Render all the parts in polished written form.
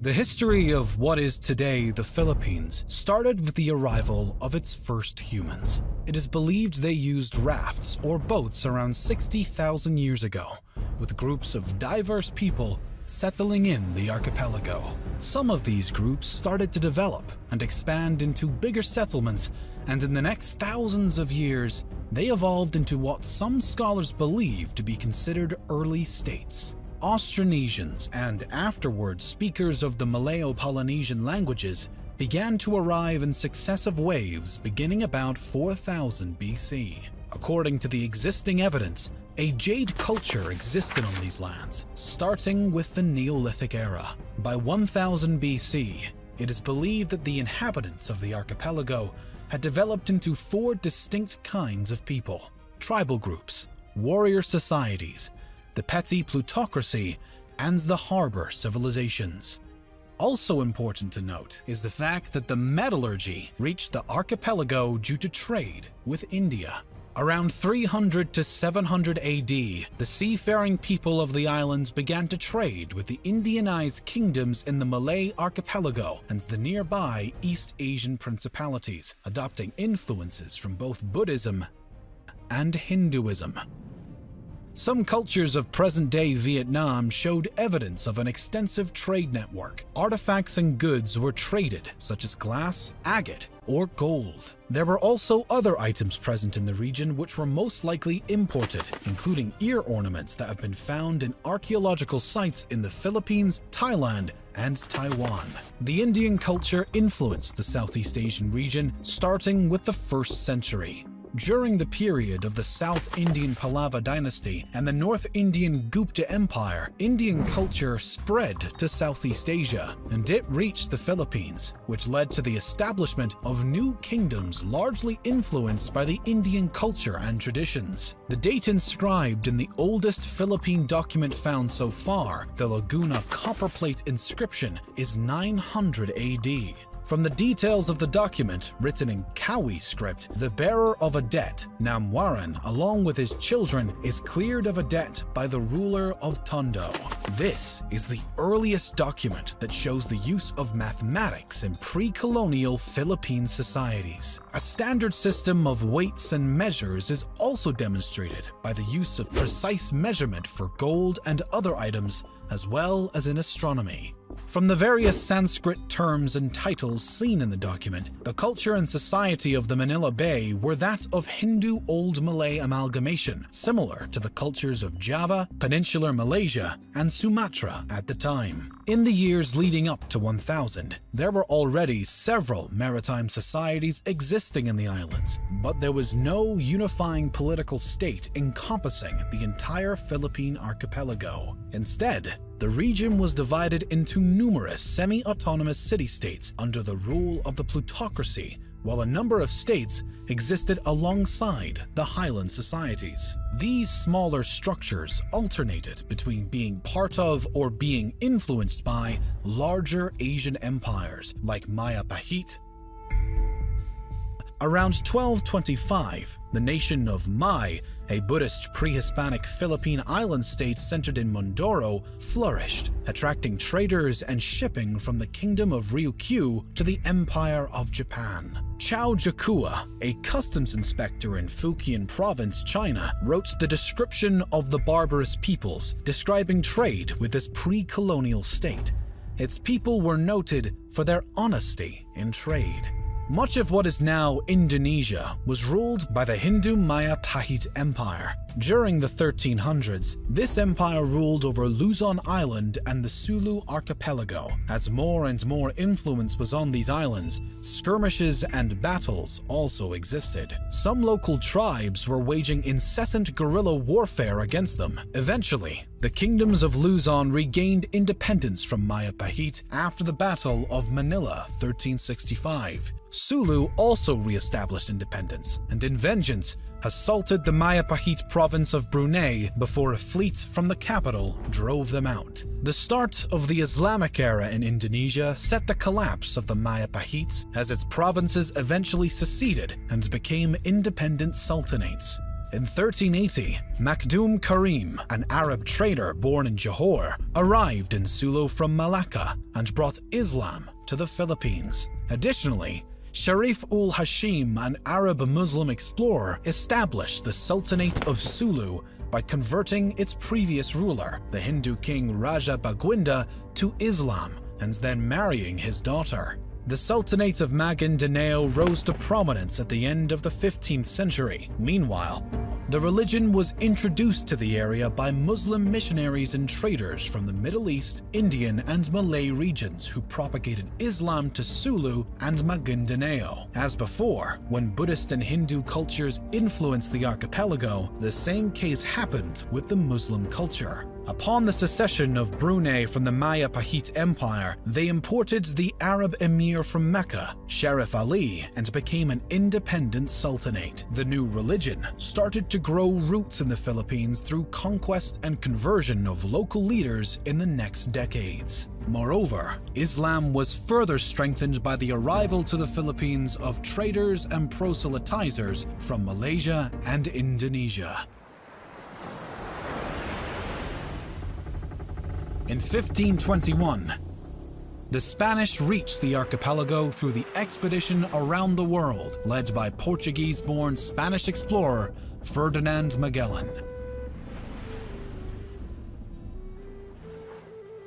The history of what is today the Philippines started with the arrival of its first humans. It is believed they used rafts or boats around 60,000 years ago, with groups of diverse people settling in the archipelago. Some of these groups started to develop and expand into bigger settlements, and in the next thousands of years, they evolved into what some scholars believe to be considered early states. Austronesians and afterwards speakers of the Malayo-Polynesian languages began to arrive in successive waves beginning about 4000 BC. According to the existing evidence, a jade culture existed on these lands, starting with the Neolithic era. By 1000 BC, it is believed that the inhabitants of the archipelago had developed into 4 distinct kinds of people: tribal groups, warrior societies, the petty plutocracy, and the harbor civilizations. Also important to note is the fact that the metallurgy reached the archipelago due to trade with India. Around 300 to 700 AD, the seafaring people of the islands began to trade with the Indianized kingdoms in the Malay archipelago and the nearby East Asian principalities, adopting influences from both Buddhism and Hinduism. Some cultures of present-day Vietnam showed evidence of an extensive trade network. Artifacts and goods were traded, such as glass, agate, or gold. There were also other items present in the region which were most likely imported, including ear ornaments that have been found in archaeological sites in the Philippines, Thailand, and Taiwan. The Indian culture influenced the Southeast Asian region, starting with the 1st century. During the period of the South Indian Pallava dynasty and the North Indian Gupta Empire, Indian culture spread to Southeast Asia, and it reached the Philippines, which led to the establishment of new kingdoms largely influenced by the Indian culture and traditions. The date inscribed in the oldest Philippine document found so far, the Laguna copperplate inscription, is 900 AD. From the details of the document, written in Kawi script, the bearer of a debt, Namwaran, along with his children, is cleared of a debt by the ruler of Tondo. This is the earliest document that shows the use of mathematics in pre-colonial Philippine societies. A standard system of weights and measures is also demonstrated by the use of precise measurement for gold and other items, as well as in astronomy. From the various Sanskrit terms and titles seen in the document, the culture and society of the Manila Bay were that of Hindu Old Malay amalgamation, similar to the cultures of Java, Peninsular Malaysia, and Sumatra at the time. In the years leading up to 1000, there were already several maritime societies existing in the islands, but there was no unifying political state encompassing the entire Philippine archipelago. Instead, the region was divided into numerous semi-autonomous city-states under the rule of the plutocracy, while a number of states existed alongside the highland societies. These smaller structures alternated between being part of or being influenced by larger Asian empires like Maya Pahit. Around 1225, the nation of Mai, a Buddhist pre-Hispanic Philippine island state centered in Mindoro, flourished, attracting traders and shipping from the kingdom of Ryukyu to the Empire of Japan. Chao Jakua, a customs inspector in Fujian province, China, wrote the description of the barbarous peoples, describing trade with this pre-colonial state. Its people were noted for their honesty in trade. Much of what is now Indonesia was ruled by the Hindu Maya Pahit Empire. During the 1300s, this empire ruled over Luzon Island and the Sulu archipelago. As more and more influence was on these islands, skirmishes and battles also existed. Some local tribes were waging incessant guerrilla warfare against them. Eventually, the kingdoms of Luzon regained independence from Maya Pahit after the Battle of Manila 1365. Sulu also re-established independence, and in vengeance, assaulted the Maya Pahit province of Brunei before a fleet from the capital drove them out. The start of the Islamic era in Indonesia set the collapse of the Maya Pahites as its provinces eventually seceded and became independent sultanates. In 1380, Makhdoom Karim, an Arab trader born in Johor, arrived in Sulu from Malacca and brought Islam to the Philippines. Additionally, Sharif ul Hashim, an Arab Muslim explorer, established the Sultanate of Sulu by converting its previous ruler, the Hindu king Raja Baguinda, to Islam and then marrying his daughter. The Sultanate of Maguindanao rose to prominence at the end of the 15th century. Meanwhile, the religion was introduced to the area by Muslim missionaries and traders from the Middle East, Indian, and Malay regions who propagated Islam to Sulu and Maguindanao. As before, when Buddhist and Hindu cultures influenced the archipelago, the same case happened with the Muslim culture. Upon the secession of Brunei from the Maya Pahit Empire, they imported the Arab emir from Mecca, Sharif Ali, and became an independent sultanate. The new religion started to grow roots in the Philippines through conquest and conversion of local leaders in the next decades. Moreover, Islam was further strengthened by the arrival to the Philippines of traders and proselytizers from Malaysia and Indonesia. In 1521, the Spanish reached the archipelago through the expedition around the world led by Portuguese-born Spanish explorer Ferdinand Magellan.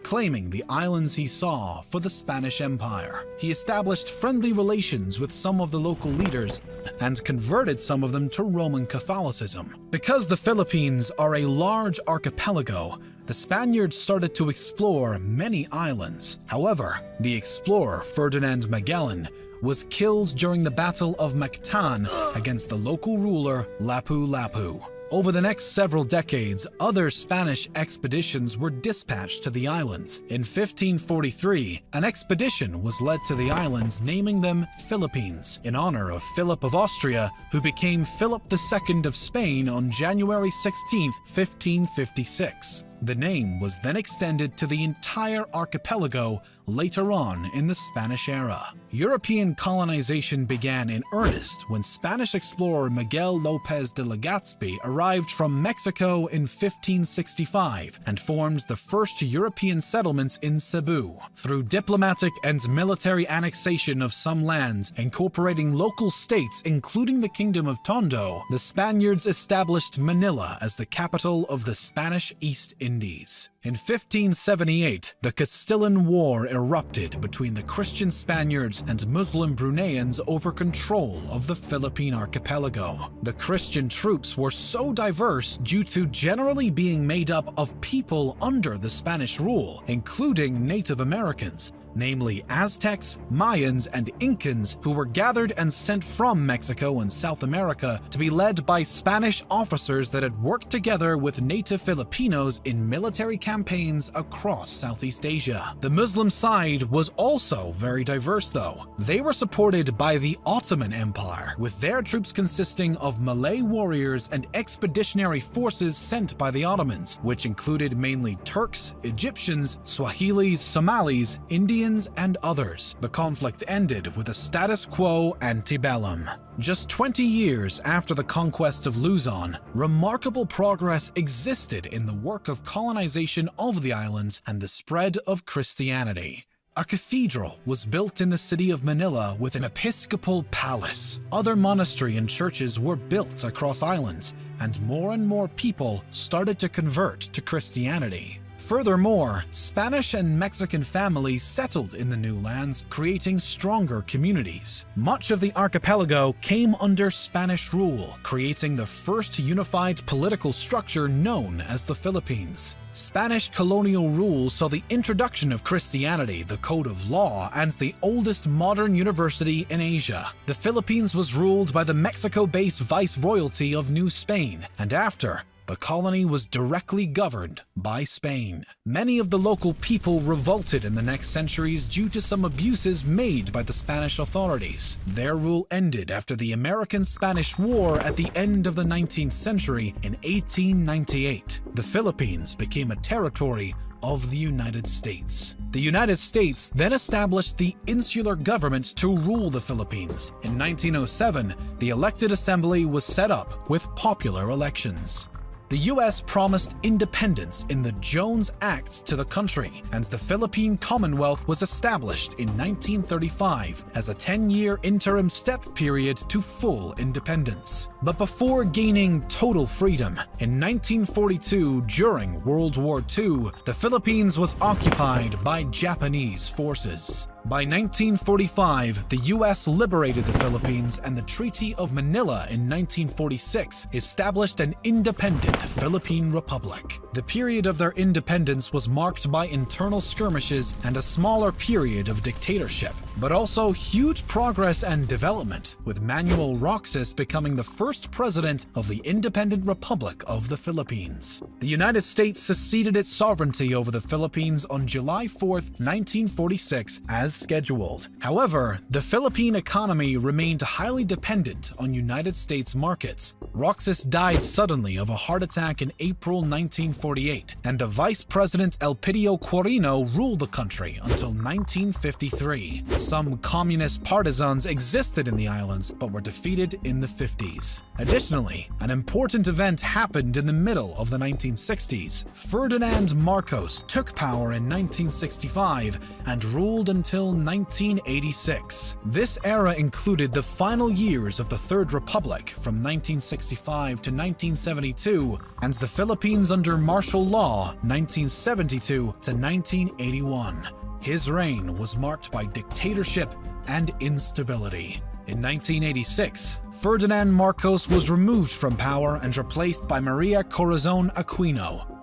Claiming the islands he saw for the Spanish Empire, he established friendly relations with some of the local leaders and converted some of them to Roman Catholicism. Because the Philippines are a large archipelago, the Spaniards started to explore many islands. However, the explorer Ferdinand Magellan was killed during the Battle of Mactan against the local ruler Lapu-Lapu. Over the next several decades, other Spanish expeditions were dispatched to the islands. In 1543, an expedition was led to the islands, naming them Philippines, in honor of Philip of Austria, who became Philip II of Spain on January 16, 1556. The name was then extended to the entire archipelago later on in the Spanish era. European colonization began in earnest when Spanish explorer Miguel López de Legazpi arrived from Mexico in 1565 and formed the first European settlements in Cebu. Through diplomatic and military annexation of some lands, incorporating local states including the Kingdom of Tondo, the Spaniards established Manila as the capital of the Spanish East Indies. In 1578, the Castilian War erupted between the Christian Spaniards and Muslim Bruneians over control of the Philippine archipelago. The Christian troops were so diverse due to generally being made up of people under the Spanish rule, including Native Americans, namely Aztecs, Mayans, and Incans, who were gathered and sent from Mexico and South America to be led by Spanish officers that had worked together with native Filipinos in military campaigns across Southeast Asia. The Muslim side was also very diverse though. They were supported by the Ottoman Empire, with their troops consisting of Malay warriors and expeditionary forces sent by the Ottomans, which included mainly Turks, Egyptians, Swahilis, Somalis, Indians, and others. The conflict ended with a status quo antebellum. Just 20 years after the conquest of Luzon, remarkable progress existed in the work of colonization of the islands and the spread of Christianity. A cathedral was built in the city of Manila with an episcopal palace. Other monasteries and churches were built across islands, and more people started to convert to Christianity. Furthermore, Spanish and Mexican families settled in the new lands, creating stronger communities. Much of the archipelago came under Spanish rule, creating the first unified political structure known as the Philippines. Spanish colonial rule saw the introduction of Christianity, the code of law, and the oldest modern university in Asia. The Philippines was ruled by the Mexico-based Viceroyalty of New Spain, and after, the colony was directly governed by Spain. Many of the local people revolted in the next centuries due to some abuses made by the Spanish authorities. Their rule ended after the American-Spanish War at the end of the 19th century in 1898. The Philippines became a territory of the United States. The United States then established the insular government to rule the Philippines. In 1907, the elected assembly was set up with popular elections. The U.S. promised independence in the Jones Act to the country, and the Philippine Commonwealth was established in 1935 as a 10-year interim step period to full independence. But before gaining total freedom, in 1942, during World War II, the Philippines was occupied by Japanese forces. By 1945, the U.S. liberated the Philippines, and the Treaty of Manila in 1946 established an independent Philippine Republic. The period of their independence was marked by internal skirmishes and a smaller period of dictatorship, but also huge progress and development, with Manuel Roxas becoming the first president of the Independent Republic of the Philippines. The United States seceded its sovereignty over the Philippines on July 4, 1946, as scheduled. However, the Philippine economy remained highly dependent on United States markets. Roxas died suddenly of a heart attack in April 1948, and the Vice President Elpidio Quirino ruled the country until 1953. Some communist partisans existed in the islands, but were defeated in the 50s. Additionally, an important event happened in the middle of the 1960s. Ferdinand Marcos took power in 1965 and ruled until 1986. This era included the final years of the Third Republic from 1965 to 1972, and the Philippines under martial law 1972 to 1981. His reign was marked by dictatorship and instability. In 1986, Ferdinand Marcos was removed from power and replaced by Maria Corazon Aquino.